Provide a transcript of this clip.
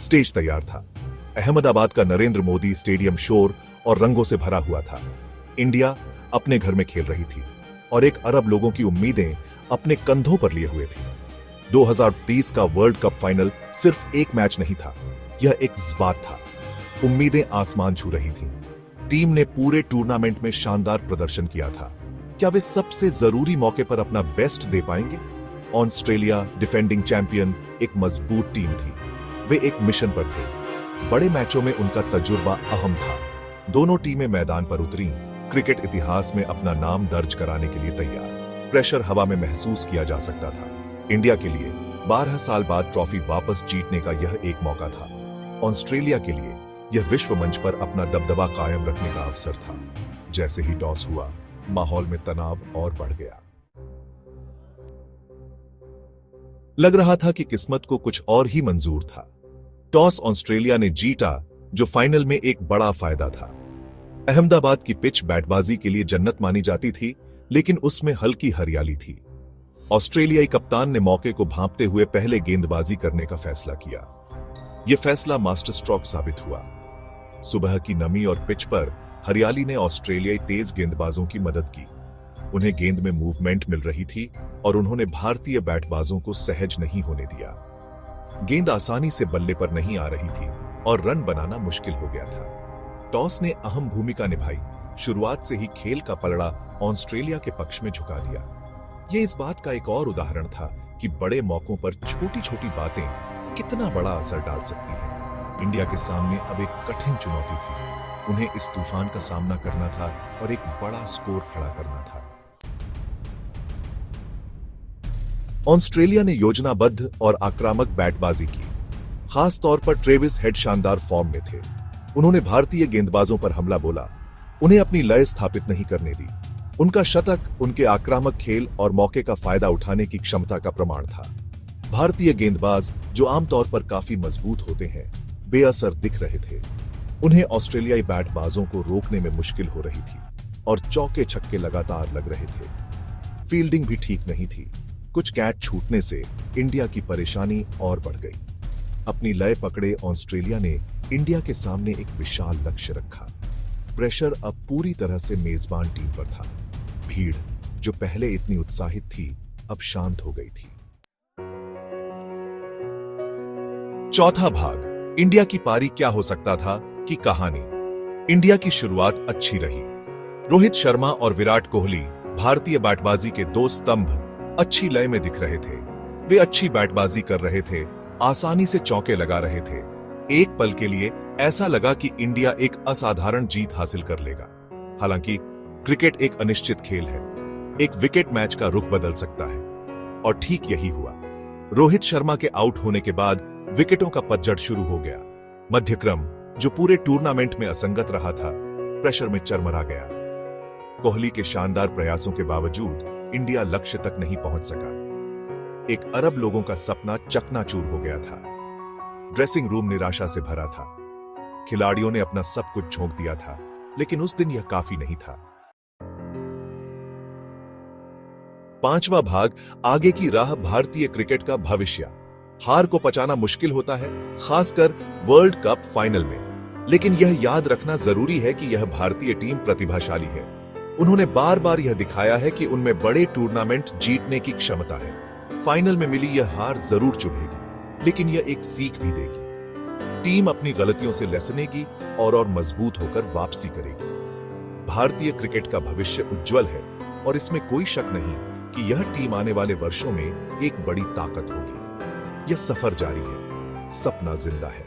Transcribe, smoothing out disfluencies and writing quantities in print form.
Stage तैयार था। अहमदाबाद का नरेंद्र मोदी स्टेडियम शोर और रंगों से भरा हुआ था। इंडिया अपने घर में खेल रही थी और 1 अरब लोगों की उम्मीदें अपने कंधों पर लिए हुए थी। 2030 का वर्ल्ड कप फाइनल सिर्फ एक मैच नहीं था, यह एक जज्बात था। उम्मीदें आसमान छू रही थीं। टीम ने पूरे टूर्नामेंट में शानदार प्रदर्शन किया था। क्या वे सबसे जरूरी मौके पर अपना बेस्ट दे पाएंगे? ऑस्ट्रेलिया डिफेंडिंग चैंपियन एक मजबूत टीम थी। वे एक मिशन पर थे। बड़े मैचों में उनका तजुर्बा अहम था। दोनों टीमें मैदान पर उतरी, क्रिकेट इतिहास में अपना नाम दर्ज कराने के लिए तैयार। प्रेशर हवा में महसूस किया जा सकता था। इंडिया के लिए 12 साल बाद ट्रॉफी वापस जीतने का यह एक मौका था। ऑस्ट्रेलिया के लिए यह विश्व मंच पर अपना दबदबा कायम रखने का अवसर था। जैसे ही टॉस हुआ, माहौल में तनाव और बढ़ गया। लग रहा था कि किस्मत को कुछ और ही मंजूर था। टॉस ऑस्ट्रेलिया ने जीता, जो फाइनल में एक बड़ा फायदा था। अहमदाबाद की पिच बैटबाजी के लिए जन्नत मानी जाती थी, लेकिन उसमें हल्की हरियाली थी। ऑस्ट्रेलियाई कप्तान ने मौके को भांपते हुए पहले गेंदबाजी करने का फैसला किया। यह फैसला मास्टर स्ट्रोक साबित हुआ। सुबह की नमी और पिच पर हरियाली ने ऑस्ट्रेलियाई तेज गेंदबाजों की मदद की। उन्हें गेंद में मूवमेंट मिल रही थी और उन्होंने भारतीय बैटबाजों को सहज नहीं होने दिया। गेंद आसानी से बल्ले पर नहीं आ रही थी और रन बनाना मुश्किल हो गया था। टॉस ने अहम भूमिका निभाई। शुरुआत से ही खेल का पलड़ा ऑस्ट्रेलिया के पक्ष में झुका दिया। यह इस बात का एक और उदाहरण था कि बड़े मौकों पर छोटी छोटी बातें कितना बड़ा असर डाल सकती हैं। इंडिया के सामने अब एक कठिन चुनौती थी। उन्हें इस तूफान का सामना करना था और एक बड़ा स्कोर खड़ा करना था। ऑस्ट्रेलिया ने योजनाबद्ध और आक्रामक बैटबाजी की। खास तौर पर ट्रेविस हेड शानदार फॉर्म में थे। उन्होंने भारतीय गेंदबाजों पर हमला बोला, उन्हें अपनी लय स्थापित नहीं करने दी। उनका शतक उनके आक्रामक खेल और मौके का फायदा उठाने की क्षमता का प्रमाण था। भारतीय गेंदबाज, जो आमतौर पर काफी मजबूत होते हैं, बेअसर दिख रहे थे। उन्हें ऑस्ट्रेलियाई बैटबाजों को रोकने में मुश्किल हो रही थी और चौके छक्के लगातार लग रहे थे। फील्डिंग भी ठीक नहीं थी। कुछ कैच छूटने से इंडिया की परेशानी और बढ़ गई। अपनी लय पकड़े ऑस्ट्रेलिया ने इंडिया के सामने एक विशाल लक्ष्य रखा। प्रेशर अब पूरी तरह से मेजबान टीम पर था। भीड़, जो पहले इतनी उत्साहित थी, अब शांत हो गई थी। चौथा भाग, इंडिया की पारी क्या हो सकता था की कहानी। इंडिया की शुरुआत अच्छी रही। रोहित शर्मा और विराट कोहली, भारतीय बैटबाजी के 2 स्तंभ, अच्छी लय में दिख रहे थे। वे अच्छी बैटबाजी कर रहे थे, आसानी से चौके लगा रहे थे। एक पल के लिए ऐसा लगा कि इंडिया एक असाधारण जीत हासिल कर लेगा। हालांकि क्रिकेट एक अनिश्चित खेल है। एक विकेट मैच का रुख बदल सकता है, और ठीक यही हुआ। रोहित शर्मा के आउट होने के बाद विकेटों का पतझड़ शुरू हो गया। मध्यक्रम, जो पूरे टूर्नामेंट में असंगत रहा था, प्रेशर में चरमरा गया। कोहली के शानदार प्रयासों के बावजूद इंडिया लक्ष्य तक नहीं पहुंच सका। 1 अरब लोगों का सपना चकनाचूर हो गया था। ड्रेसिंग रूम निराशा से भरा था। खिलाड़ियों ने अपना सब कुछ झोंक दिया था, लेकिन उस दिन यह काफी नहीं था। 5वां भाग, आगे की राह, भारतीय क्रिकेट का भविष्य। हार को पचाना मुश्किल होता है, खासकर वर्ल्ड कप फाइनल में, लेकिन यह याद रखना जरूरी है कि यह भारतीय टीम प्रतिभाशाली है। उन्होंने बार बार यह दिखाया है कि उनमें बड़े टूर्नामेंट जीतने की क्षमता है। फाइनल में मिली यह हार जरूर चुभेगी, लेकिन यह एक सीख भी देगी। टीम अपनी गलतियों से लसनेगी और मजबूत होकर वापसी करेगी। भारतीय क्रिकेट का भविष्य उज्जवल है और इसमें कोई शक नहीं कि यह टीम आने वाले वर्षों में एक बड़ी ताकत होगी। यह सफर जारी है, सपना जिंदा है।